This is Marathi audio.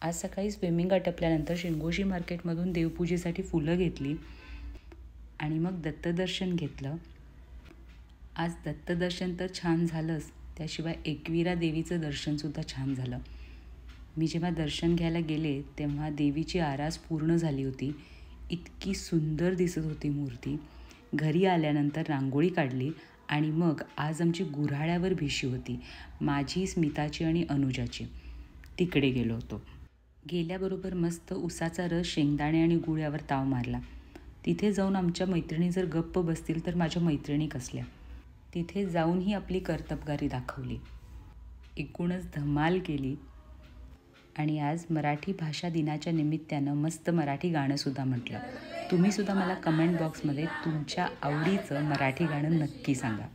आज सकाळी स्विमिंग आटपल्यानंतर शिंगोशी मार्केटमधून देवपूजेसाठी फुलं घेतली आणि मग दत्तदर्शन घेतलं. आज दत्तदर्शन तर छान झालंच, त्याशिवाय एकविरा देवीचं दर्शनसुद्धा छान झालं. मी जेव्हा दर्शन घ्यायला गेले तेव्हा देवीची आरास पूर्ण झाली होती. इतकी सुंदर दिसत होती मूर्ती. घरी आल्यानंतर रांगोळी काढली आणि मग आज आमची गुऱ्हाळ्यावर भिशी होती, माझी, स्मिताची आणि अनुजाची. तिकडे गेलो होतो. गेल्याबरोबर मस्त उसाचा रस, शेंगदाणे आणि गुळ यावर ताव मारला. तिथे जाऊन आमच्या मैत्रिणी जर गप्प बसतील तर माझ्या मैत्रिणी कसल्या. तिथे जाऊनही आपली कर्तबगारी दाखवली. एकूणच धमाल केली. आणि आज मराठी भाषा दिनाच्या निमित्तानं मस्त मराठी गाणंसुद्धा म्हटलं. तुम्हीसुद्धा मला कमेंट बॉक्समध्ये तुमच्या आवडीचं मराठी गाणं नक्की सांगा.